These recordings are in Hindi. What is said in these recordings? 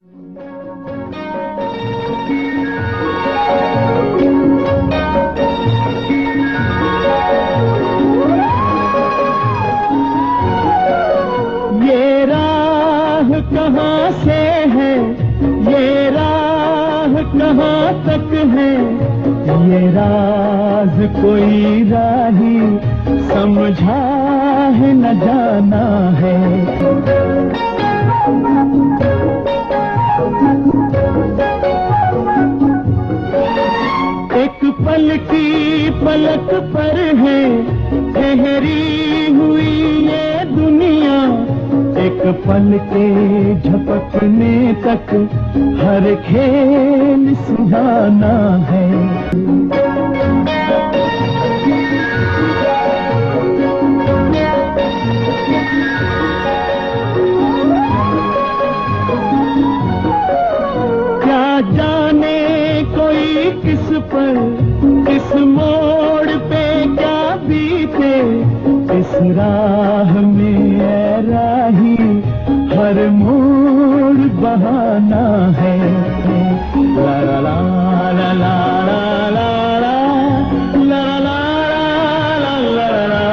ये राह कहाँ से है, ये राह कहाँ तक है, ये राज कोई राही समझा है न जाना है। एक पल की पलक पर है ठहरी हुई ये दुनिया, एक पल के झपकने तक हर खेल सुहाना है। क्या जाने कोई किस पर, किस मोड़ पे क्या बीते, इस राह में ऐ राही हर मोड़ बहाना है। ला ला ला ला ला ला ला ला ला ला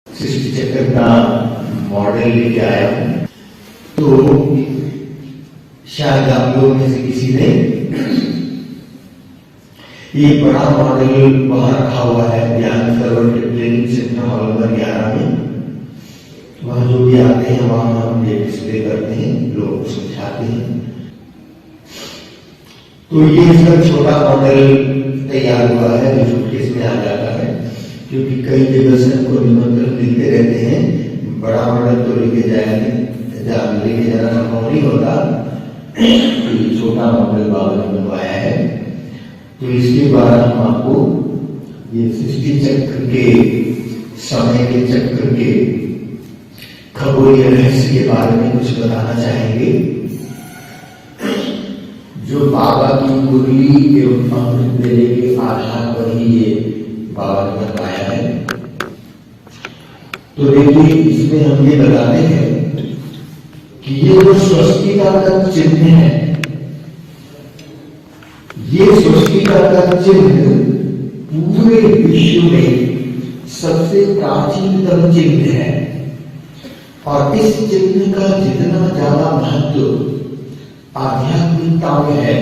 सृष्टि चक्र का मॉडल लेके आया हूं। तो शायद आप लोगों में से किसी ने ये बड़ा मॉडल वहां रखा हुआ है ज्ञान सरोवर ट्रेनिंग सेंटर हॉल नंबर 11 में। वहां जो भी आते हैं वहां हम ये डिस्प्ले करते हैं, लोग समझाते हैं। तो ये सब छोटा मॉडल तैयार हुआ है जो सूटकेस में आ जाता है, क्योंकि कई जगह से हमको निमंत्रण मिलते रहते हैं। बड़ा मॉडल तो लेके जाना संभव नहीं होता, छोटा मॉडल बाबा ने बनवाया है। तो इसके द्वारा हम आपको ये सृष्टि चक्र के, समय के चक्र के खगोलीय रहस्य के बारे में कुछ बताना चाहेंगे, जो बाबा की मुरली एवं अमृत बेले के आधार पर ही ये बाबा ने बताया है। तो देखिए, इसमें हम ये बताते हैं कि ये जो स्वस्तिका का चिन्ह है, ये स्वस्तिका का चिन्ह पूरे विश्व में सबसे प्राचीनतम चिन्ह है। और इस चिन्ह का जितना ज्यादा महत्व आध्यात्मिकता में है,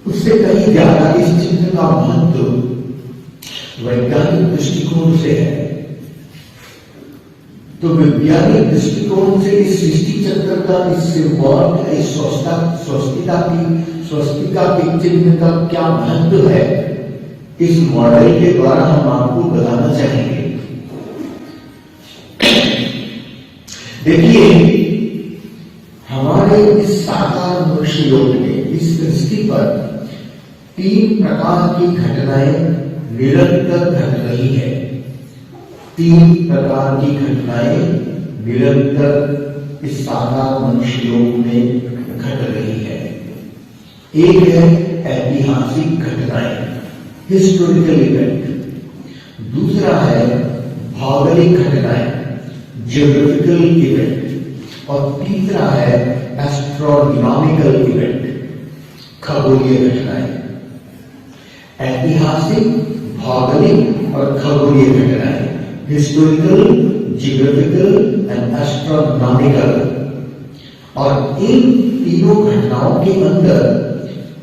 उससे कहीं ज्यादा इस चिन्ह का महत्व वैज्ञानिक दृष्टिकोण से है। तो वैज्ञानिक दृष्टिकोण से इस सृष्टि चक्र का, इस सिंबॉल, इस स्वस्तिका के चिन्ह का क्या महत्व है, इस मॉडल के द्वारा हम आपको बताना चाहेंगे। देखिए, हमारे इस साकार मनुष्य योग में, इस सृष्टि पर 3 प्रकार की घटनाएं निरंतर घट रही है। 3 प्रकार की घटनाएं निरंतर इस साकार मनुष्य योग में घट रही है। एक है ऐतिहासिक घटनाएं, हिस्टोरिकल इवेंट। दूसरा है भौगोलिक घटनाएं, जियोग्राफिकल इवेंट। और तीसरा है एस्ट्रोनॉमिकल इवेंट, खगोलीय घटनाएं। ऐतिहासिक, भौगोलिक और खगोलीय घटनाएं, हिस्टोरिकल, जियोग्राफिकल एंड एस्ट्रोनॉमिकल। और इन तीनों घटनाओं के अंदर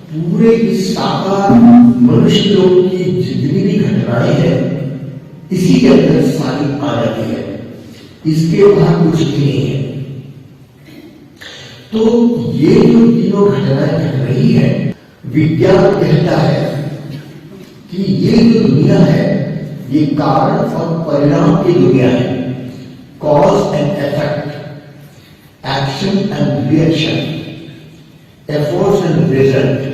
पूरे इस साकार मनुष्य लोग की जितनी भी घटनाएं हैं, इसी के अंदर सारी आ जाती है। इसके बाहर कुछ भी नहीं है। तो ये जो तीनों घटनाएं घट रही है, विज्ञान कहता है कि ये जो दुनिया है, ये कारण और परिणाम की दुनिया है। Cause and effect, action and reaction, efforts and result.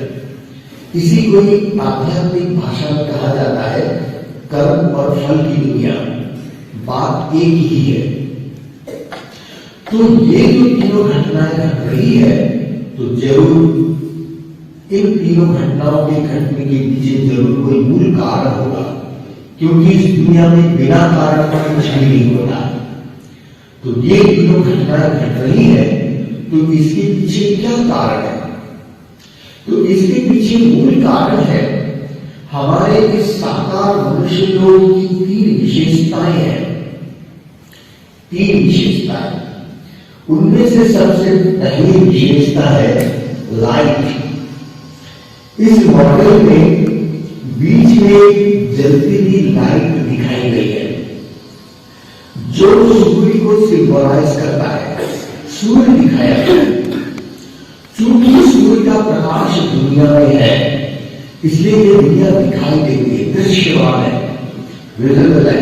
इसी को ही आध्यात्मिक भाषा में कहा जाता है कर्म और फल की दुनिया। बात एक ही है। तो ये जो तीनों घटनाएं घट रही है, तो जरूर इन तीनों घटनाओं के घटने के पीछे जरूर कोई मूल कारण होगा क्योंकि इस दुनिया में बिना कारण का कुछ भी नहीं होता। तो ये जो घटनाएं घट रही है, तो इसके पीछे क्या कारण है? तो इसके पीछे मूल कारण है हमारे इस साकार मनुष्य लोग की तीन विशेषताएं हैं। तीन विशेषताएं, उनमें से सबसे पहली विशेषता है लाइट। इस मॉडल में बीच में जलती हुई लाइट दिखाई गई है, जो सूर्य को सिंबलाइज करता है। सूर्य दिखाया गया। चूंकि सूर्य का प्रकाश दुनिया में है, इसलिए ये दुनिया दिखाई देती है, दृश्यमान है, विजिबल है।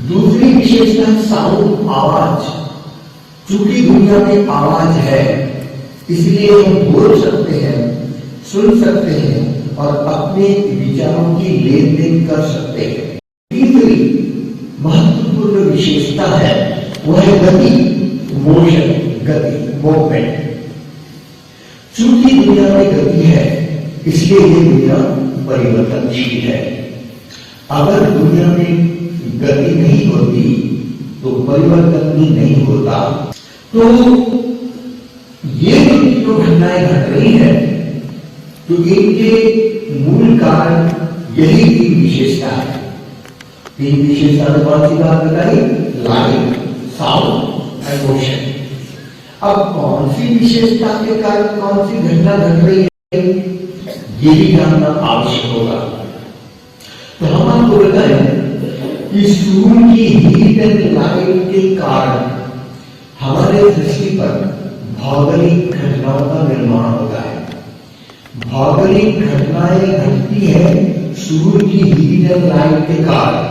दूसरी विशेषता साउंड, आवाज। चूंकि दुनिया में आवाज है, इसलिए हम बोल सकते हैं, सुन सकते हैं और अपने विचारों की लेन देन कर सकते हैं। तीसरी महत्वपूर्ण विशेषता है वह है गति, मोशन, गति, मूवमेंट। चूंकि दुनिया में गति है, इसलिए ये दुनिया परिवर्तनशील है। अगर दुनिया में गति नहीं होती तो परिवर्तन भी नहीं होता। तो ये जो घटनाएं घट रही है, तो इनके मूल कारण यही तीन विशेषता है। तीन विशेषता में कौन सी बात बताई? Light, sound and motion. अब कौन सी विशेषता के कारण कौन सी घटना घट रही है, ये भी जानना आवश्यक होगा। तो हम आपको बताएं कि सूर्य की हीट एंड लाइट के कारण हमारे दृष्टि पर भौगोलिक घटनाओं का निर्माण होता है। भौगोलिक घटनाएं घटती है सूर्य की हीट एंड लाइट के कारण,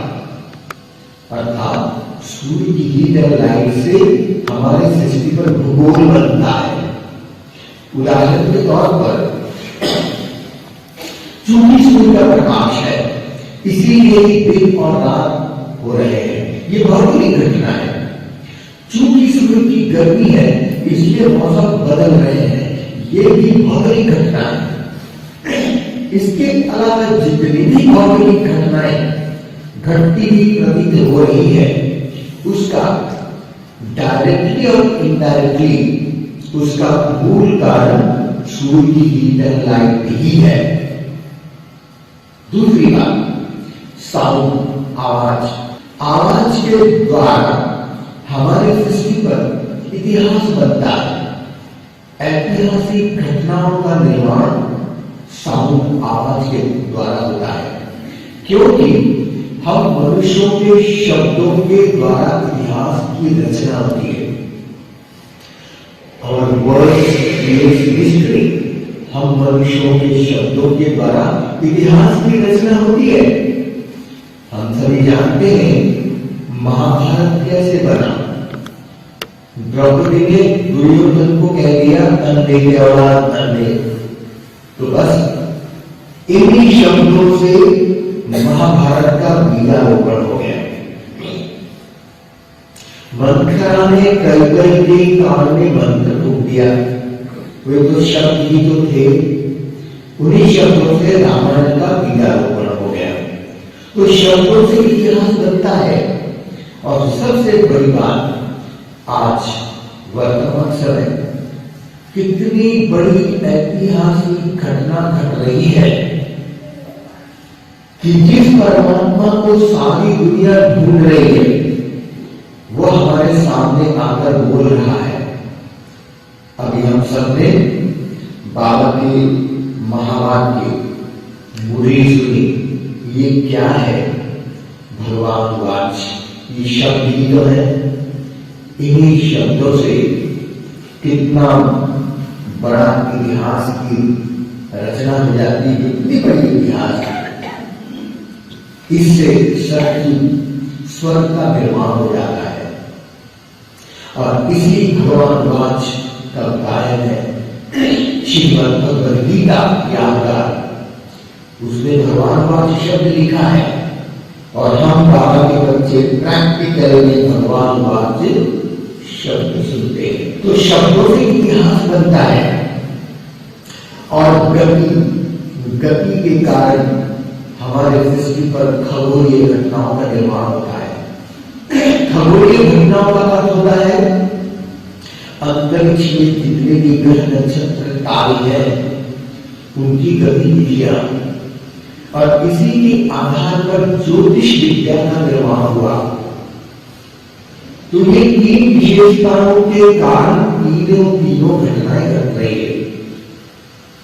अर्थात सूर्य की हीट एंड लाइट से हमारे सृष्टि पर भूगोल बनता है। उदाहरण के तौर पर, चूंकि सूर्य का प्रकाश है, इसीलिए ही दिन और रात हो रहे हैं, ये भौगोलिक घटना है। चूंकि सूर्य की गर्मी है, इसलिए मौसम बदल रहे हैं, ये भी भौगोलिक घटना है। इसके अलावा जितनी भी भौगोलिक घटनाएं घटती हुई प्रतीत हो रही है, उसका डायरेक्टली और इनडायरेक्टली उसका मूल कारण सूर्य की हीट एंड लाइट ही है। दूसरी बात, साउंड, आवाज। आवाज के द्वारा हमारे सृष्टि पर इतिहास बनता है। ऐतिहासिक घटनाओं का निर्माण साउंड, आवाज के द्वारा होता है, क्योंकि हम मनुष्यों के शब्दों के द्वारा इतिहास की रचना होती है। और वर्ड्स क्रिएट्स हिस्ट्री, हम मनुष्यों के शब्दों के द्वारा इतिहास की रचना होती है। हम सभी जानते हैं महाभारत कैसे बना। द्रौपदी ने दुर्योधन को कह दिया, अंधे के औलाद अंधे। तो बस इन्हीं शब्दों से महाभारत का बीजारोपण हो गया। मंथरा ने कैकेयी के कान में मंत्र फूंक दिया। वे तो शब्द ही तो थे, उन्हीं शब्दों से रामायण का बीजारोपण हो गया। तो शब्दों से इतिहास बनता है। और सबसे बड़ी बात, आज वर्तमान समय कितनी बड़ी ऐतिहासिक घटना घट रही है कि जिस परमात्मा को सारी दुनिया ढूंढ रही है, वो हमारे सामने आकर बोल रहा है। अभी हम सब ने बाबा के महावाक्य मुरली सुनी। ये क्या है? भगवान वाच। ये शब्द ही तो है। इन्हीं शब्दों से कितना बड़ा इतिहास की रचना हो जाती है, कितनी बड़ी इतिहास। इससे सत्य स्वर्ग का निर्माण हो जाता है। और इसी भगवान वाच का गायन है श्रीमद् भगवद गीता यादगार। उसने भगवान वाच शब्द लिखा है और हम बाबा के बच्चे प्रैक्टिकल में भगवान वाच शब्द सुनते हैं। तो शब्दों से इतिहास बनता है। और गति के कारण हमारे सृष्टि पर खगोलीय घटनाओं का निर्माण होता है। खगोलीय घटनाओं का अर्थ होता है अंतरिक्ष में जितने भी ग्रह नक्षत्र तारे हैं उनकी गतिविधियां, और इसी के आधार पर ज्योतिष विद्या का निर्माण हुआ। तो ये तीन विशेषताओं के कारण तीनों घटनाएं घट रही है।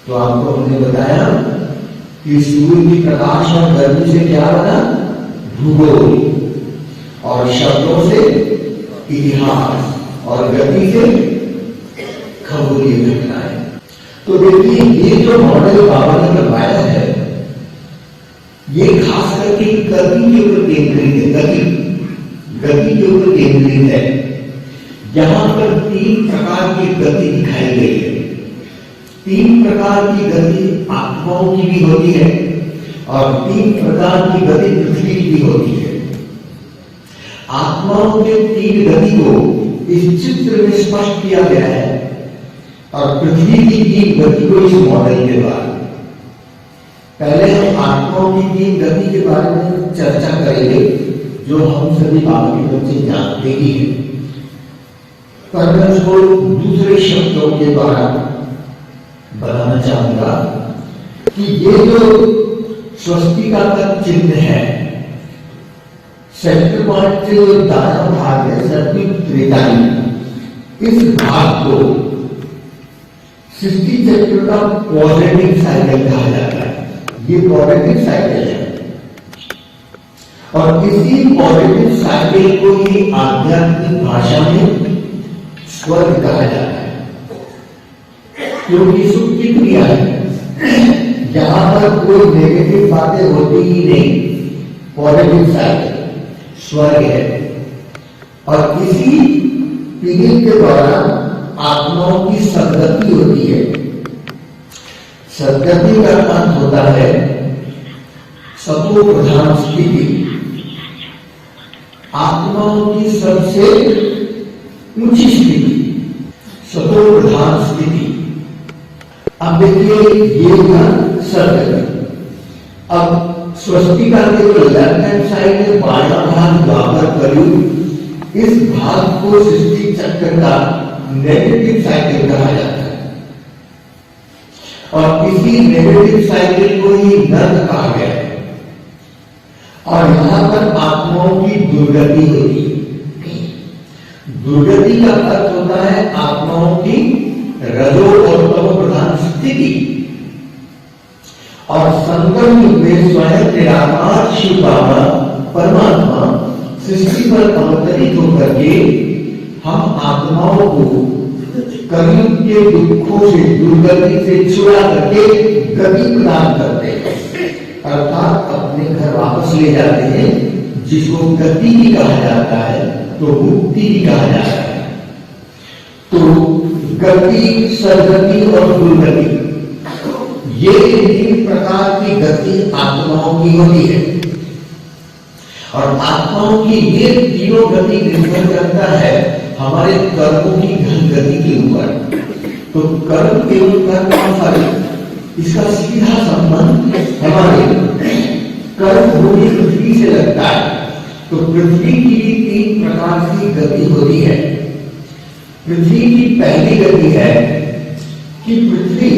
तो आपको हमने बताया कि सूर्य की प्रकाश और गर्मी से क्या बना? भूगोल, और शब्दों से इतिहास, और गति से खगोलीय घटनाएं। तो देखिए ये जो मॉडल बाबा ने बनवाया है ये खास करके गति के ऊपर केंद्रित है। गति के ऊपर केंद्रित है। यहां पर 3 प्रकार की गति दिखाई गई है। 3 प्रकार की गति आत्माओं की भी होती है और 3 प्रकार की गति पृथ्वी की भी होती है। आत्माओं के 3 गति को इस चित्र में स्पष्ट किया गया है और पृथ्वी की 3 गति को इस मॉडल के द्वारा। पहले हम आत्माओं की 3 गति के बारे में चर्चा करेंगे जो हम सभी बाबा के बच्चे जानते ही हैं, पर मैं उसको दूसरे शब्दों के द्वारा बताना चाहूंगा कि ये जो स्वस्तिका का चिन्ह है, सेंटर पॉइंट से जो दायां भाग है सत्युग त्रेतायुग, इस भाग को सृष्टि चक्र का पॉजिटिव साइकिल कहा जाता है। ये पॉजिटिव साइकिल है और इसी पॉजिटिव साइकिल को ही आध्यात्मिक भाषा में स्वर्ग कहा जाता है, क्योंकि सुख की क्रिया है। यहां पर कोई नेगेटिव बातें होती ही नहीं, पॉजिटिव साइकिल स्वर्ग है। और इसी पीढ़ी के दौरान आत्माओं की सदगति होती है। सदगति का अर्थ होता है सतो प्रधान स्थिति, आत्माओं की सबसे ऊंची स्थिति, सतो प्रधान स्थिति। अब देखिए ये था सदगति। अब स्वस्तिका के जो लेफ्ट हैंड साइड में बायां भाग द्वापर कलयुग, इस भाग को सृष्टि चक्र का नेगेटिव साइकिल कहा जाता है और इसी नेगेटिव साइकिल को ही नर्क कहा गया है। और यहां पर आत्माओं की दुर्गति होती है। दुर्गति का अर्थ होता है आत्माओं की रजो और तमो प्रधान स्थिति। और संगम युग में स्वयं निराकार शिव बाबा परमात्मा सृष्टि पर अवतरित होकर के हम आत्माओं को कलयुग के दुखों से, दुर्गति से छुड़ा करके गति प्रदान करते हैं, अर्थात अपने घर वापस ले जाते हैं, जिसको गति भी कहा जाता है तो मुक्ति भी कहा जाता है। तो गति, सदगति और दुर्गति, ये 3 प्रकार की गति आत्माओं की होती है। और आत्माओं की ये तीनों गति निर्भर करता है हमारे कर्मों की गति के ऊपर। तो कर्म एवं कर्म का फल, इसका सीधा संबंध हमारे कर्म भूमि पृथ्वी से लगता है। तो पृथ्वी की 3 प्रकार की गति होती है। पृथ्वी की पहली गति है कि पृथ्वी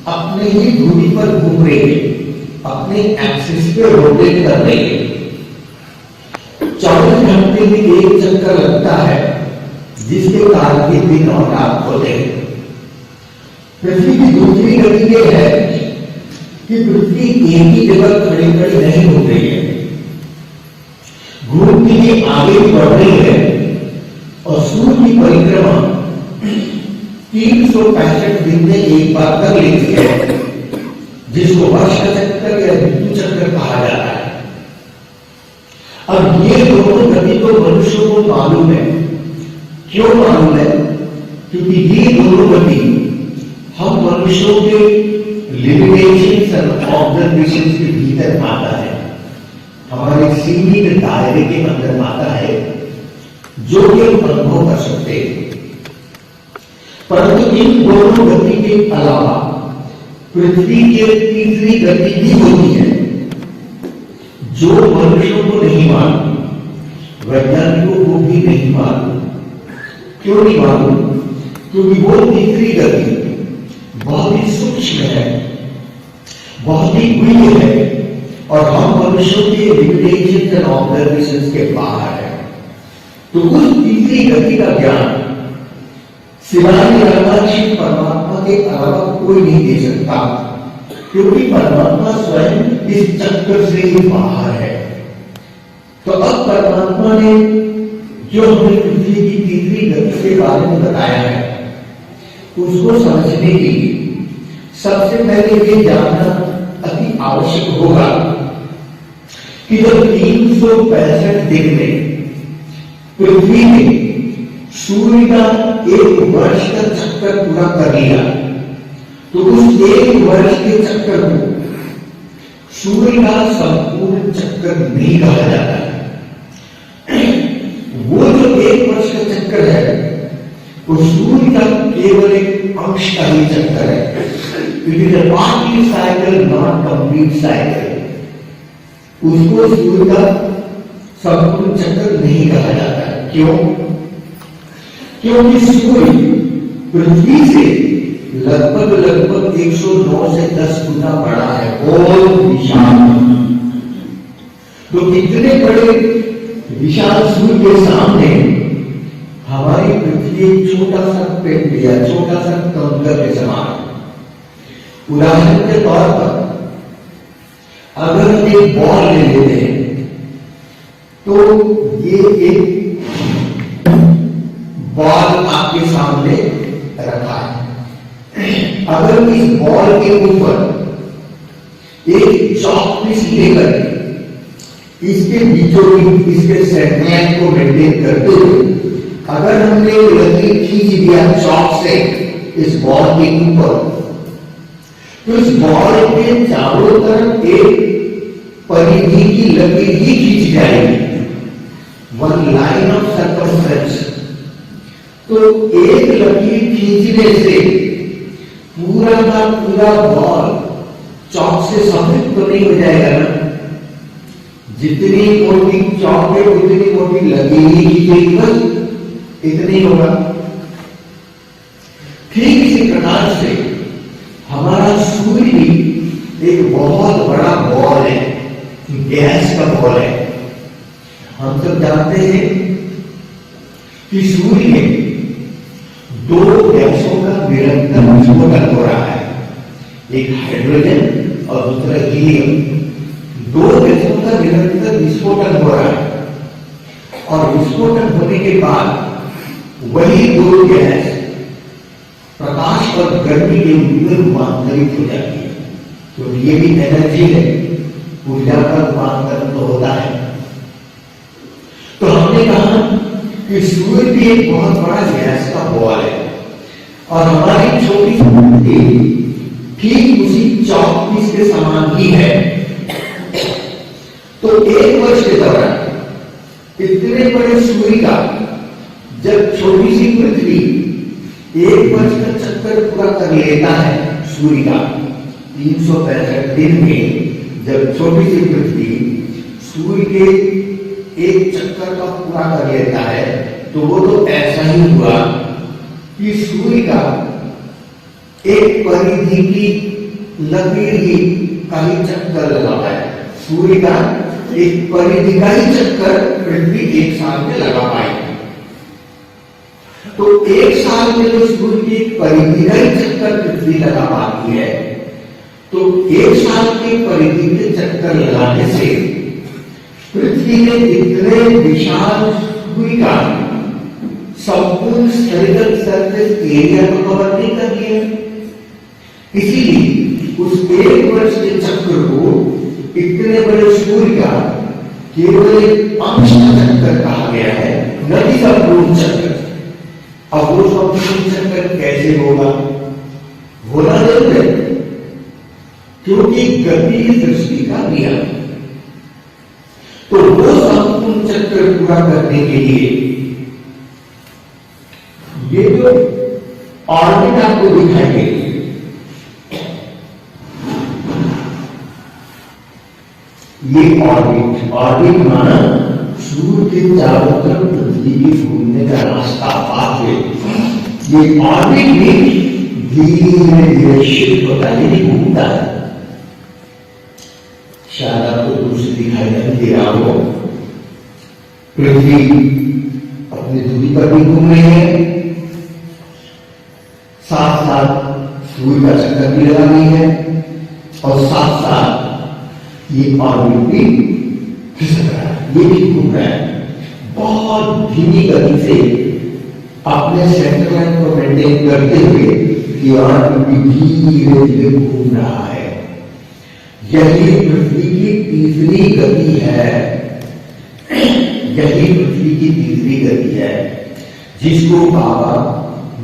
अपने ही धुरी पर घूम रही है, अपने एक्सिस पे रोटेट कर रही है। 24 घंटे में एक चक्कर लगता है, जिसके कारण के दिन और रात होते हैं। पृथ्वी की दूसरी गति यह है कि पृथ्वी एक ही जगह खड़ी खड़ी नहीं हो रही है, घूमती हुई आगे बढ़ रही है। और सूर्य की परिक्रमा 365 दिन में एक बार कर लेती है, जिसको वर्ष का चक्कर या ऋतु चक्कर कहा जाता है। अब ये दोनों गति तो मनुष्यों को मालूम है। क्यों मालूम है? क्योंकि ये दोनों गति हम मनुष्यों के लिमिटेशंस और ऑब्जर्वेशन के भीतर आता है, हमारे सीमित दायरे के अंदर आता है, जो कि हम अनुभव कर सकते हैं। परंतु इन दोनों गति के अलावा पृथ्वी की तीसरी गति भी होती है, जो मनुष्यों को नहीं मालूम, वैज्ञानिकों को भी नहीं मालूम। क्यों नहीं मालूम? क्योंकि वो तीसरी गति बहुत ही सूक्ष्म है, बहुत ही गुह्य है, और हम मनुष्यों के लिमिटेशंस एंड ऑब्जर्वेशंस के बाहर है। तो उस तीसरी गति का ज्ञान सिवाय निराकार परमात्मा के अलावा कोई नहीं दे सकता, क्योंकि परमात्मा स्वयं इस चक्कर से ही बाहर है। तो अब परमात्मा ने जो हमें पृथ्वी की तीसरी गति के बारे में बताया है, उसको समझने के लिए सबसे पहले ये जानना अति आवश्यक होगा कि जब 365 दिन में पृथ्वी ने सूर्य का एक वर्ष का चक्कर पूरा कर लिया, तो उस एक वर्ष के चक्कर को सूर्य का संपूर्ण चक्कर नहीं कहा जाता। वो जो एक वर्ष का चक्कर है वो सूर्य का केवल एक अंश का ही चक्कर है। It is a partly cycle, not complete cycle. उसको सूर्य का संपूर्ण चक्कर नहीं कहा जाता। क्यों? क्योंकि सूर्य पृथ्वी से लगभग 109 से 10 गुना बड़ा है, बहुत विशाल। तो इतने बड़े विशाल सूर्य के सामने हमारी पृथ्वी एक छोटा सा पिंड या छोटा सा कंकर के समान। उदाहरण के तौर पर अगर हम एक बॉल ले लेते हैं, तो ये एक बॉल आपके सामने रखा है। अगर इस बॉल के ऊपर एक चॉक पीस लेकर इसके बीचों बीच इसके सेगमेंट को मेंटेन करते हुए अगर हमने लकीर खींच दिया चॉक से इस बॉल के ऊपर, तो इस बॉल के चारों तरफ एक परिधि की लकीर ही खींच जाएगी, वन लाइन ऑफ सर्कमफ्रेंस। तो एक लकीर खींचने से पूरा का पूरा बॉल चौक से सफेद तो नहीं हो जाएगा ना। जितनी मोटी चौक है उतनी मोटी लकीर ही खींचेगी, बस इतनी होगा। ठीक इसी प्रकार से हमारा सूर्य भी एक बहुत बड़ा बॉल है, गैस का बॉल है। हम सब जानते हैं कि सूर्य में दो गैसों का निरंतर विस्फोटन हो रहा है, एक हाइड्रोजन और दूसरा हीलियम। दो गैसों का निरंतर विस्फोटन हो रहा है, और विस्फोटन होने के बाद वही दो गैस प्रकाश और गर्मी के रूप में रूपांतरित हो जाती है। तो ये भी एनर्जी है, ऊर्जा का रूपांतरण तो होता है। तो हमने कहा कि सूर्य भी एक बहुत बड़ा गैस का बॉल है, और हमारी छोटी पृथ्वी ठीक उसी चौक पीस के समान ही है। तो एक वर्ष के दौरान इतने बड़े सूर्य का जब छोटी सी पृथ्वी एक वर्ष का चक्कर पूरा कर लेता है, सूर्य का 365 दिन में जब छोटी सी पृथ्वी सूर्य के एक चक्कर का पूरा कर लेता है, तो वो तो ऐसा ही हुआ कि सूर्य का एक परिधि की लकीर ही का ही चक्कर लगा है। सूर्य का एक परिधि का ही चक्कर पृथ्वी एक साल में लगा पाई। तो एक साल में जो सूर्य की परिधि का ही चक्कर पृथ्वी लगा पाती है, तो एक साल की परिधि के चक्कर लगाने से पृथ्वी ने इतने विशाल सूर्य का संपूर्ण स्फेरिकल सरफेस एरिया को कवर नहीं कर लिया। इसीलिए उस एक वर्ष के चक्र को इतने बड़े सूर्य का केवल एक अंश का चक्कर कहा गया है, न कि संपूर्ण चक्कर। अब वो संपूर्ण चक्कर कैसे होगा? होना जरूर है, क्योंकि गति दृष्टि का नियम। तो वो संपूर्ण चक्कर पूरा करने के लिए ये जो ऑर्बिट आपको दिखाई देगी, ये ऑर्बिट माना सूर्य के चारों तरफ पृथ्वी के घूमने का रास्ता, पाथवे। ये ऑर्बिट भी धीरे धीरे शिफ्ट होता है, ये घूमता है। शायद आपको दूर से दिखाई नहीं दे रहा हो, पृथ्वी अपनी दूरी पर भी घूम रही है, साथ साथ सूर्य का चक्कर भी लगा रही है, और साथ साथ ये ऑर्बिट भी खिसक रहा है, ये भी घूम रहा है। बहुत धीमी गति से अपने सेंटर लाइन को मेंटेन करते हुए ये ऑर्बिट भी धीरे धीरे घूम रहा है। यही पृथ्वी की तीसरी गति है, यही पृथ्वी की तीसरी गति है, जिसको बाबा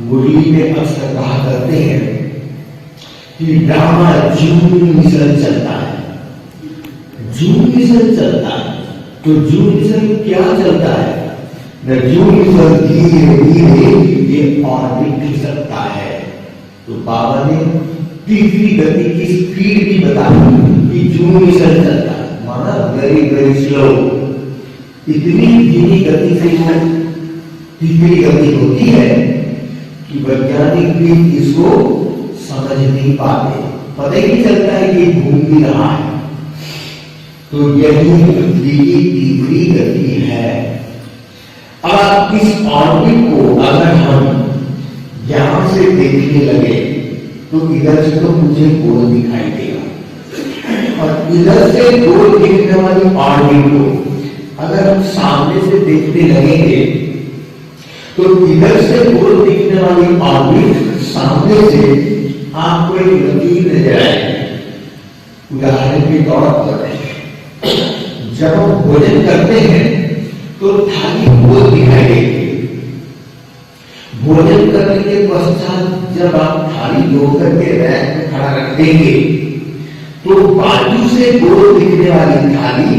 मुरली में अक्सर कहा करते हैं कि ड्रामा जून मिसल चलता है, जून मिसल चलता है। तो जून मिसल क्या चलता है न, जून मिसल धीरे धीरे ये ऑर्बिट खिसकता है। तो बाबा ने तीसरी गति की स्पीड भी बताई कि जून मिसल चलता है, माना वेरी वेरी स्लो। इतनी धीमी गति से वो तीसरी गति होती है कि वैज्ञानिक भी इसको समझ नहीं पाते, पता ही नहीं चलता है कि घूम भी रहा है। तो यही पृथ्वी की तीसरी गति है। अब इस ऑर्बिट को अगर हम यहां से देखने लगे तो इधर से तो मुझे गोल दिखाई देगा, और इधर से गोल दिखने वाली ऑर्बिट को अगर हम सामने से देखने लगेंगे तो इधर से गोल दिखने वाली ऑर्बिट सामने से आपको एक लकीर नजर आएगी। उदाहरण के तौर पर जब हम भोजन करते हैं तो थाली गोल दिखाई देगी। भोजन करने के पश्चात जब आप थाली धोकर के रैक में खड़ा रख देंगे तो बाजू से गोल दिखने वाली थाली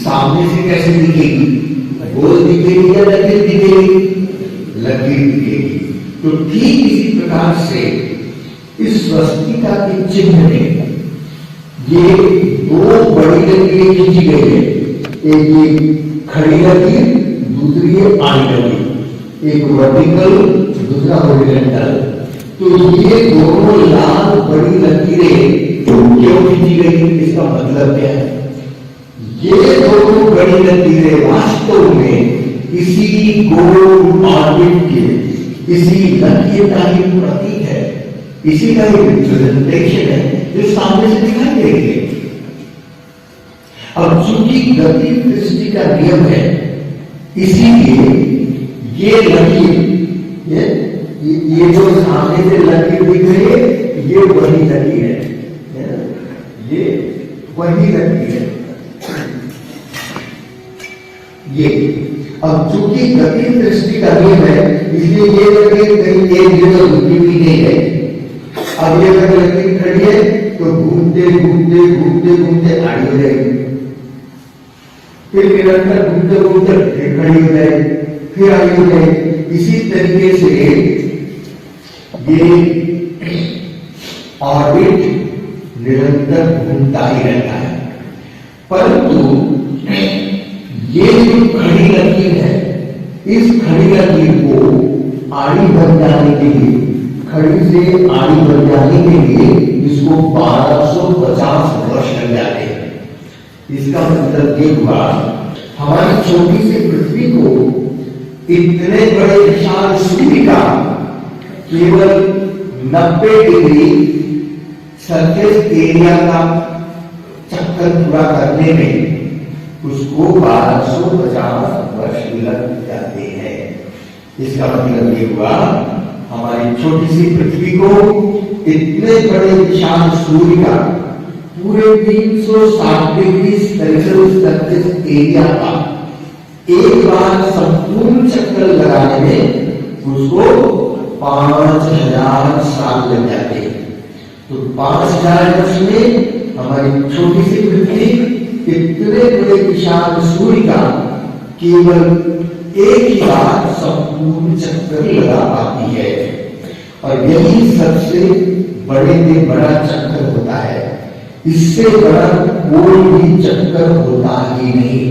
सामने से कैसे दिखेगी? गोल दिखेगी या लकीर दिखेगी? लकीर दिखेगी। तो ठीक इसी प्रकार से इस स्वस्तिका के चिन्ह में ये दो बड़ी लकीरें खींची गई है, एक ये खड़ी लकीर, दूसरी है आड़ी लकीर, एक वर्टिकल, दूसरा हॉरिजॉन्टल। तो ये दोनों लाल बड़ी लकीरें क्यों खींची गई, इसका मतलब क्या है? ये दोनों बड़ी लकीरें वास्तव में इसी गोल ऑर्बिट के, इसी लकीर का ही प्रतीक है, इसी का ही रिप्रेजेंटेशन है जो सामने से दिखाई दे रही है। अब चूंकि गति दृष्टि का नियम है, इसीलिए ये लकीर, ये जो सामने से लकीर दिख रही है, ये वही लकीर है, ये वही लकीर है। ये अब चूंकि गति दृष्टि का नियम है, इसलिए ये लकीर कहीं एक जगह रुकी हुई नहीं है। अब ये अगर लकीर खड़ी है तो घूमते घूमते घूमते घूमते आड़ी हो जाएगी, फिर निरंतर घूमते घूमते फिर खड़ी हो जाएगी, फिर आड़ी हो जाएगी। इसी तरीके से ये ऑर्बिट निरंतर घूमता ही रहता है। परंतु ये जो खड़ी लकीर है, इस खड़ी लकीर को आड़ी बन जाने के लिए, खड़ी से आड़ी बन जाने के लिए इसको 1250 वर्ष लग जाते हैं। इसका मतलब ये हुआ, हमारी छोटी सी पृथ्वी को इतने बड़े विशाल सूर्य का केवल 90 डिग्री सरफेस एरिया का चक्कर पूरा करने में उसको 1250 वर्ष लग जाते हैं। इसका मतलब ये हुआ, हमारी छोटी सी पृथ्वी को इतने बड़े विशाल सूर्य का पूरे 360 डिग्री सेल्सियस सरफेस एरिया का एक बार संपूर्ण चक्कर लगाने में उसको 5000 साल लग जाते हैं। तो 5000 वर्ष में हमारी छोटी सी पृथ्वी इतने बड़े विशाल सूर्य का केवल एक ही बार संपूर्ण चक्कर लगा पाती है। और यही सबसे बड़े में बड़ा चक्कर होता है। इससे बड़ा कोई भी चक्कर होता ही नहीं।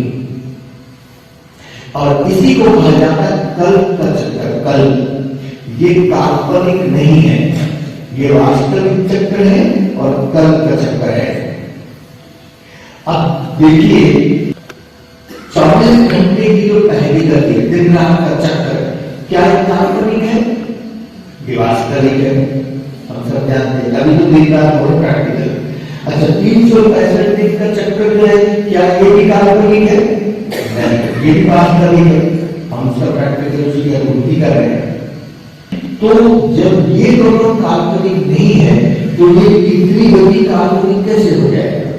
और इसी को कहा जाता है कल्प का चक्कर। कल्प ये काल्पनिक नहीं है, ये वास्तविक चक्र है और कल्प का चक्र है। अब देखिए 24 घंटे की जो पहली गति दिन रात का चक्र, क्या ये काल्पनिक है? ये वास्तविक है, हम सब जानते हैं। अभी तो दिन रात बहुत प्रैक्टिकल। अच्छा 365 दिन का चक्र जो है, क्या ये भी काल्पनिक है? नहीं, ये भी वास्तविक है, हम सब प्रैक्टिकल उसकी अनुभूति कर रहे हैं। तो जब ये दोनों काल्पनिक नहीं है तो ये तीसरी गति काल्पनिक कैसे हो जाएगा?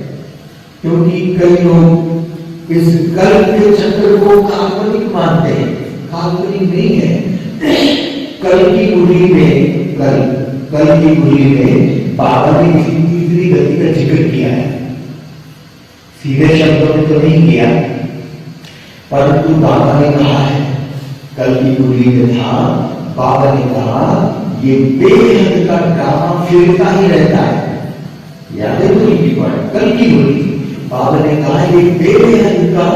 क्योंकि कई लोग इस कल्प के चक्र को काल्पनिक मानते हैं, काल्पनिक नहीं है। कल की कुंडली में बाबा ने किसी तीसरी गति का जिक्र किया है, सीधे शब्दों में तो नहीं किया, परंतु बाबा ने कहा है, कल की कुंडली में था, बाबा ने कहा ये बेहद का ड्रामा फिरता ही रहता है। याद है तो इनकी बात, कल की कुंडली बाबा ने कहा ये बेहद का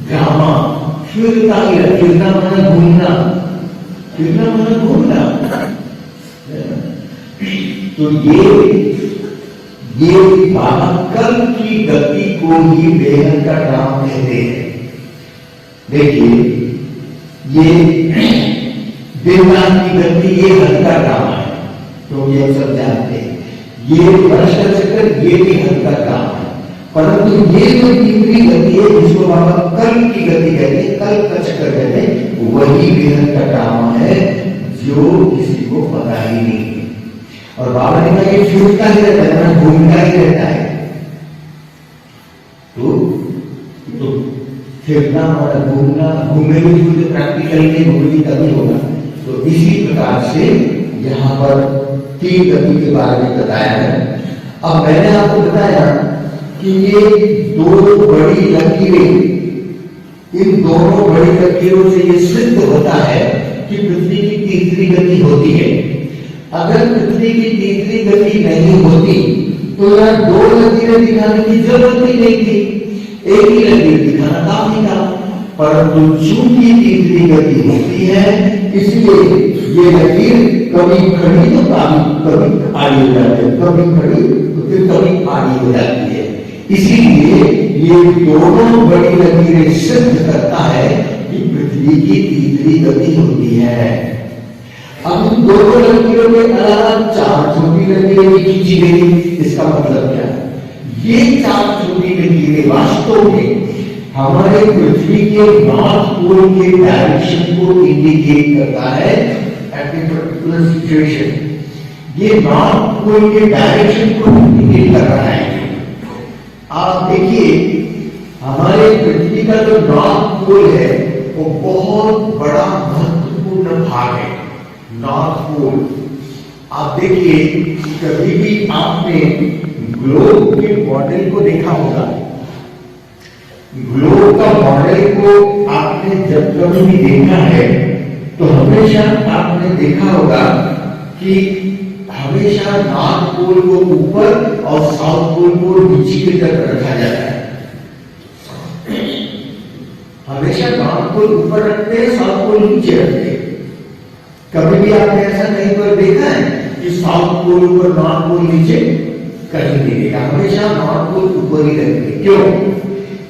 ड्रामा फिरता ही रहता। फिरना माना घूमना, फिरना माना घूमना। तो ये बाबा कल की गति को ही बेहद का ड्रामा कहते हैं। देखिए ये दिन रात की गति ये हल्का ड्रामा है, तो ये सब जानते हैं। ये वर्ष का चक्कर ये भी हल्का ड्रामा है, परंतु ये जो तीसरी गति है जिसको बाबा कल की गति कहते हैं, कल का चक्कर कहते हैं, वही बेहद का ड्रामा है जो किसी को पता ही नहीं। और बाबा ने कहा ये फिरता ही रहता है, घूमता ही रहता है। तो फिरना और घूमना, घूमे भी मुझे प्रैक्टिकली नहीं घूमेगी तभी होगा। तो इसी प्रकार से यहाँ पर तीन गति के बारे में बताया है। अब मैंने आपको बताया कि ये दो बड़ी लकीरें, इन दोनों बड़ी लकीरों से ये सिद्ध होता है कि पृथ्वी की तीसरी गति होती है। अगर पृथ्वी की तीसरी गति नहीं होती तो यार दो लकीरें दिखाने की जरूरत ही नहीं थी, एक ही लकीर दिखाना काफी था। परंतु चूंकि तीसरी गति होती है इसलिए ये लकीर कभी खड़ी तो कभी आड़ी हो जाती है, कभी खड़ी तो फिर कभी आड़ी हो जाती है। इसीलिए ये दोनों बड़ी लकीरें सिद्ध करता है कि पृथ्वी की तीसरी गति होती है। अब इन दोनों लकीरों के अलावा चार छोटी लकीरें भी खींची गई। इसका मतलब क्या है? ये चार छोटी लकीरें वास्तव में हमारे पृथ्वी के नॉर्थ पोल के डायरेक्शन को इंडिकेट करता है एट ए पर्टिकुलर सिचुएशन। ये नॉर्थ पोल के डायरेक्शन को इंडिकेट कर रहा है। आप देखिए हमारे पृथ्वी का जो नॉर्थ पोल है वो बहुत बड़ा महत्वपूर्ण भाग है। नॉर्थ पोल आप देखिए, कभी भी आपने ग्लोब के मॉडल को देखा होगा, ग्लोब का मॉडल को आपने जब कभी भी देखा है तो हमेशा आपने देखा होगा कि हमेशा नॉर्थ पोल को ऊपर और साउथ पोल को नीचे की तरफ रखा जाता है। हमेशा नॉर्थ पोल ऊपर रखते हैं, साउथ पोल नीचे रखते हैं। कभी भी आपने ऐसा कहीं पर देखा है कि साउथ पोल ऊपर नॉर्थ पोल नीचे? कहीं नहीं देखा, हमेशा नॉर्थ पोल ऊपर ही रहते हैं। क्यों?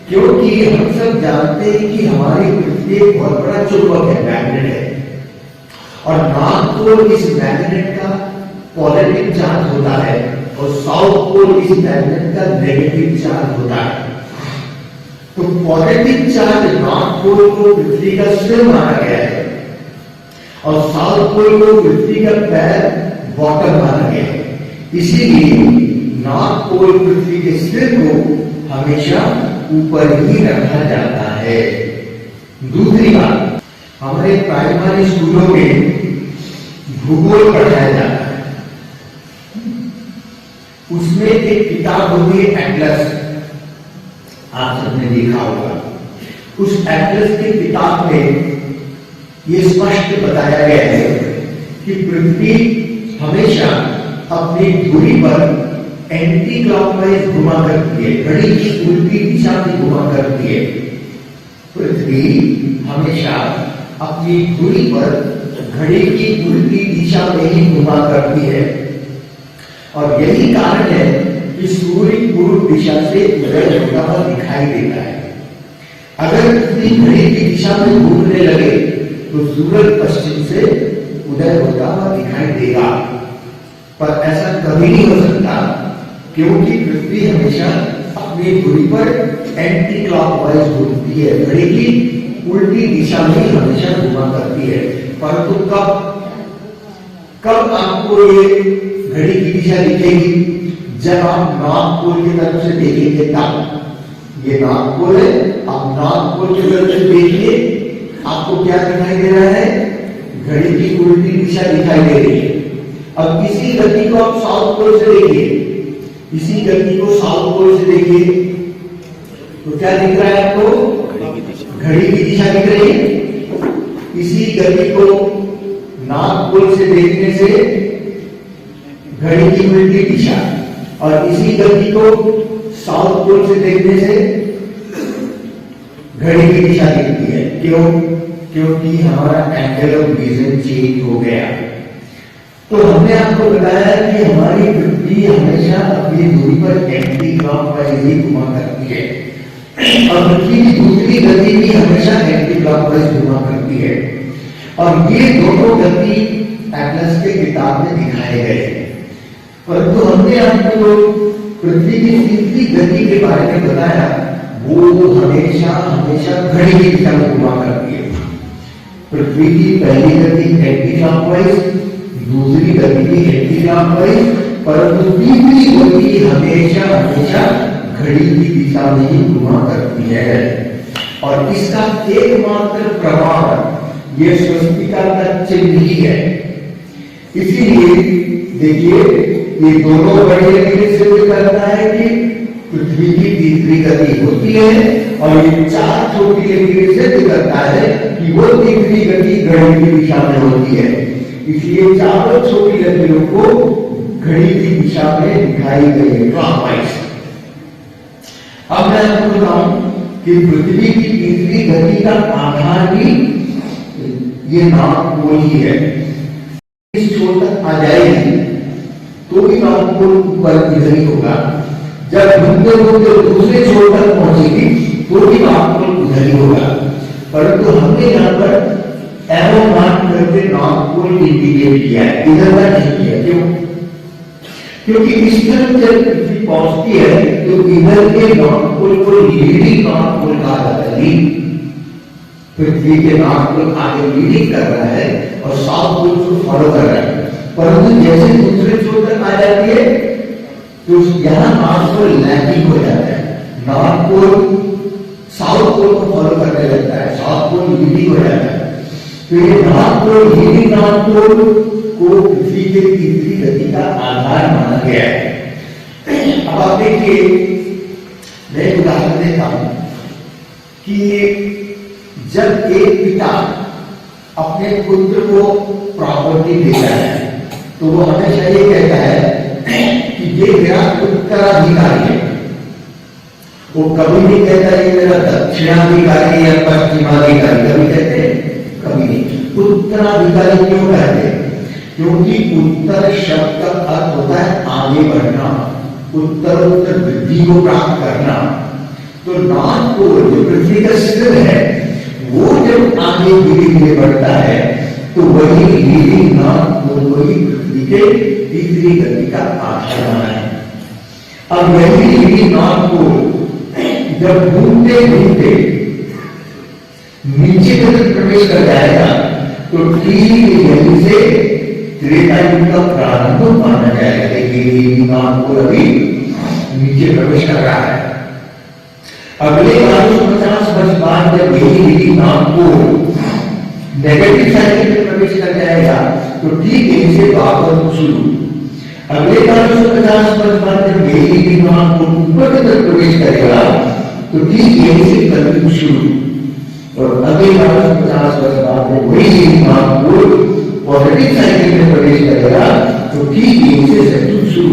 क्योंकि हम सब जानते हैं कि हमारी पृथ्वी एक बहुत बड़ा चुंबक है, मैग्नेट है, और नॉर्थ पोल इस मैग्नेट का पॉजिटिव चार्ज होता है और साउथ पोल इस मैग्नेट का नेगेटिव चार्ज होता है। तो पॉजिटिव चार्ज नॉर्थ पोल को पृथ्वी का सिर माना गया है और साउथ पोल को पृथ्वी का पैर, बॉटम माना गया है। इसीलिए नॉर्थ पोल पृथ्वी के सिर को हमेशा ऊपर ही रखा जाता है। दूसरी बात, हमारे प्राइमरी स्कूलों में भूगोल पढ़ाया जाता है, उसमें एक किताब होती है एटलस, आप सबने देखा होगा। उस एटलस की किताब में यह स्पष्ट बताया गया है कि पृथ्वी हमेशा अपनी धुरी पर एंटी क्लॉकवाइज घुमा करती है, घड़ी की उल्टी दिशा में घुमा करती है। पृथ्वी हमेशा अपनी धुरी पर घड़ी की उल्टी दिशा में ही घुमा करती है और यही कारण है कि सूर्य पूर्व दिशा से उदय होता हुआ दिखाई देता है। अगर पृथ्वी घड़ी की दिशा में घूमने लगे तो सूरज पश्चिम से उदय होता हुआ दिखाई देगा, पर ऐसा कभी नहीं हो सकता क्योंकि पृथ्वी हमेशा अपनी धुरी पर एंटी क्लॉकवाइज घूमती है, घड़ी की उल्टी दिशा में हमेशा घुमा करती है। परंतु कब आपको ये घड़ी की दिशा दिखेगी? जब आप नॉर्थ पोल की तरफ से देखेंगे तब। ये नॉर्थ पोल है, आप नॉर्थ पोल की तरफ से देखिए, आपको क्या दिखाई दे रहा है? घड़ी की उल्टी दिशा दिखाई दे रही है। अब इसी गति को आप साउथ पोल से देखिए, इसी गति को साउथ पोल से देखिए तो क्या दिख रहा है आपको? घड़ी की दिशा दिख रही है। इसी गति को नॉर्थ पोल से देखने से घड़ी की उल्टी दिशा, और इसी गति को साउथ पोल से देखने से घड़ी की दिशा दिखती है। क्यों? क्योंकि हमारा एंगल ऑफ विजन चेंज हो गया। तो हमने आपको बताया कि हमारी पृथ्वी हमेशा अपनी दूरी पर एंटी क्लॉकवाइज ही घुमा करती है और पृथ्वी की दूसरी गति भी हमेशा एंटी क्लॉकवाइज घुमा करती है, और ये दोनों गति एटलस के किताब में दिखाए गए। परंतु हमने आपको पृथ्वी की तीसरी गति के बारे में बताया, वो हमेशा हमेशा घड़ी की दिशा में घुमा करती है। पृथ्वी की पहली गति एंटी क्लॉकवाइज, दूसरी गति भी एंटी क्लॉकवाइज, परंतु तीसरी गति हमेशा हमेशा घड़ी की दिशा में ही घुमा करती है। और इसका एकमात्र प्रमाण ये स्वस्तिका का चिन्ह ही है। इसीलिए देखिए, ये दोनों बड़े लेकिन सिद्ध करता है कि पृथ्वी की तीसरी गति होती है, और ये चार छोटी लेकिन सिद्ध करता है कि वो तीसरी गति घड़ी की दिशा में होती है। इसलिए चारों छोटी लकीरों को घड़ी की दिशा में दिखाई गई है, क्लॉकवाइज। अब मैं आपको बताऊं कि पृथ्वी की तीसरी गति का आधार भी ये नॉर्थ पोल ही है। इस छोर तक आ जाएगी तो भी नॉर्थ पोल ऊपर इधर ही होगा, जब घूमते घूमते दूसरे छोर तक पहुंचेगी तो भी नॉर्थ पोल उधर ही होगा। परंतु हमने यहाँ पर एरो मार्क करके नॉर्थ पोल इंडिकेट किया है, इधर का नहीं किया। क्यों? क्योंकि इस तरफ जब पृथ्वी पहुंचती है तो इधर के नॉर्थ पोल को लीडिंग नॉर्थ पोल कहा जाता है। पृथ्वी के नॉर्थ पोल आगे लीडिंग कर रहा है और साउथ पोल को फॉलो कर रहा है। परंतु जैसे दूसरे छोर तक आ जाती है तो यहां नॉर्थ पोल लैगिंग हो जाता है, नॉर्थ पोल साउथ पोल को फॉलो करने लगता है, साउथ पोल लीडिंग हो जाता है। तो ये north pole leading north pole को पृथ्वी के तीसरी गति का आधार माना गया है। अब आप देखिए, मैं एक उदाहरण देता हूं कि जब एक पिता अपने पुत्र को प्रॉपर्टी देता है तो वो हमेशा ये कहता है कि ये मेरा उत्तराधिकारी है। वो कभी नहीं कहता ये मेरा दक्षिणाधिकारी या पश्चिमाधिकारी, कभी कहते हैं? कभी नहीं। उत्तराधिकारी क्यों कहते हैं? क्योंकि उत्तर शब्द का अर्थ होता है आगे बढ़ना, उत्तरोत्तर वृद्धि को प्राप्त करना। तो नॉर्थ पोल जो पृथ्वी का सिर है वो जब आगे धीरे धीरे बढ़ता है तो वही लीडिंग नॉर्थ पोल वही पृथ्वी के तीसरी गति का आधार बना है। अब वही लीडिंग नॉर्थ पोल जब घूमते घूमते नीचे की तरफ प्रवेश कर जाएगा तो ठीक यहीं से त्रेता युग का प्रारंभ माना जाएगा। लेकिन नॉर्थ पोल अभी नीचे प्रवेश कर रहा है। अगले 450 वर्ष बाद जब यही नॉर्थ पोल नेगेटिव साइकिल में प्रवेश कर जाएगा तो ठीक यहीं से द्वापर शुरू। अगले 450 वर्ष बाद जब यही नॉर्थ पोल ऊपर की तरफ प्रवेश करेगा तो ठीक यहीं से कलयुग शुरू। और अगले 450 वर्ष बाद जब वही नॉर्थ पोल पॉजिटिव साइकिल में प्रवेश करेगा तो ठीक यहीं से सतयुग शुरू।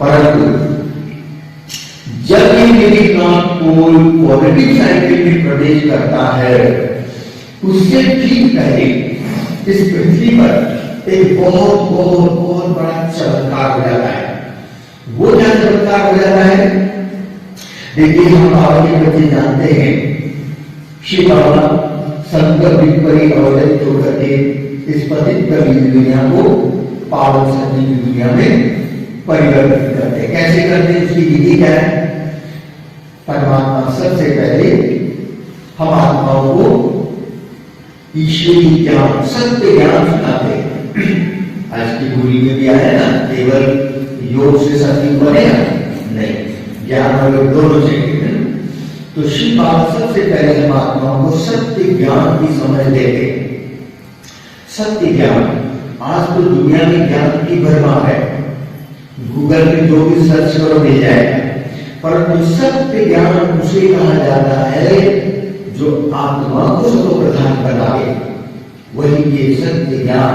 परंतु जब ये यूनिकॉर्न पोल पॉजिटिव साइकिल में प्रवेश करता है, उससे ठीक पहले इस पृथ्वी पर एक बहुत बहुत बहुत बड़ा चमत्कार हो जाता है। वो क्या चमत्कार हो जाता है? देखिए, हम बाबा के बच्चे जानते हैं, श्री बाबा संकल्प विपरी अवधित होकर के इस पतित कबीर दुनिया को पावन सत्य की दुनिया में परिवर्तित करते। कैसे करते? उसकी विधि क्या है? परमात्मा सबसे पहले हम आत्माओं को ईश्वरी ज्ञान, सत्य ज्ञान सुनाते हैं। आज की बोली में भी आया ना, केवल योग से सत्य बनेगा नहीं, ज्ञान और योग दोनों चाहिए। तो शिव बाबा सबसे पहले हम आत्माओं को सत्य ज्ञान की समझ देते। सत्य ज्ञान, आज तो दुनिया में ज्ञान की भरमार है, गूगल में जो भी सर्च करो मिल जाएगा, परंतु सत्य ज्ञान उसे कहा जाता है जो आत्मा को सर्वप्रधान बनाए। वही ये सत्य ज्ञान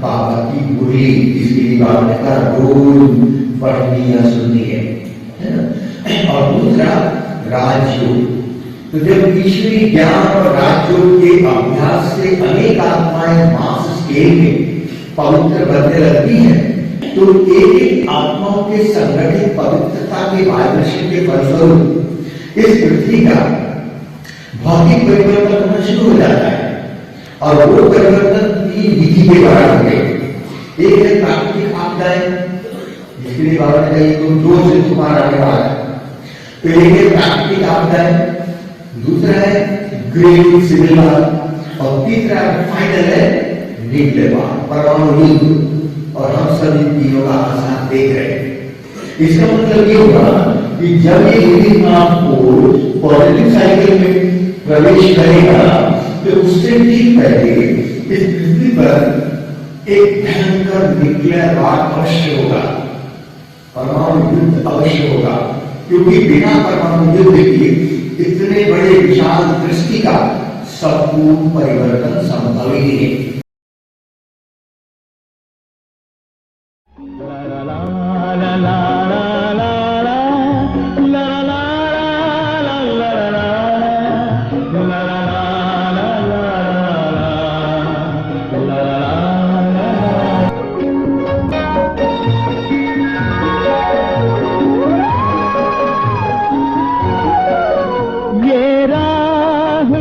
बाबा की बोली, जिसके लिए बाबा ने कहा रोज पढ़नी या सुननी है ना। और दूसरा राजयोग। तो जब ईश्वरी ज्ञान और राजयोग के अभ्यास से अनेक आत्माएं मास स्केल में पवित्र बनने लगती है, तो एक एक आत्माओं के संगठित पवित्रता के वाइब्रेशन के फलस्वरूप इस पृथ्वी का भौतिक परिवर्तन होना शुरू हो जाता है। और वो परिवर्तन तीन विधि के द्वारा होते। एक है प्राकृतिक आपदाएं, जिसके लिए बाबा ने कहा ये तुम जोर से तुम्हारा आने वाला है। तो एक है प्राकृतिक आपदाएं, दूसरा है ग्रेट सिविल वॉर, और तीसरा फाइनल है न्यूक्लियर वॉर, परमाणु युद्ध। और हम सब इन तीनों का आसार देख रहे हैं। इसका मतलब ये होगा कि जब ये यूनिकॉर्न पोल पॉजिटिव साइकिल में प्रवेश करेगा, तो उससे ठीक पहले इस पृथ्वी पर एक भयंकर न्यूक्लियर वॉर अवश्य होगा, परमाणु युद्ध अवश्य होगा। क्योंकि बिना परमाणु युद्ध के इतने बड़े विशाल दृष्टि का संपूर्ण परिवर्तन संभव ही नहीं।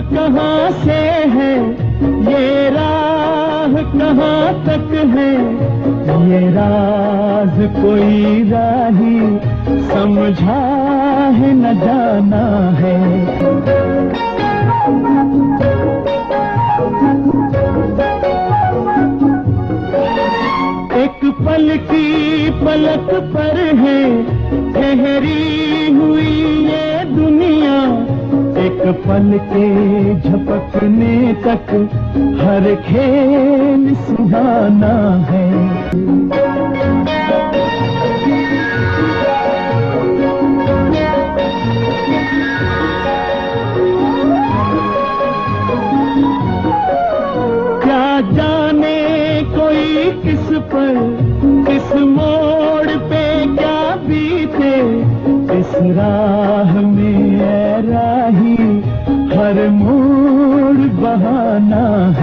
कहां से है ये राह, कहां तक है ये राज, कोई राही समझा है न जाना है। एक पल की पलक पर है ठहरी हुई ये दुनिया, एक पल के झपकने तक हर खेल सुहाना है। क्या जाने कोई किस पर, किस मोड़ पे क्या बीते, इस राह में राही हर मोड़ बहाना है।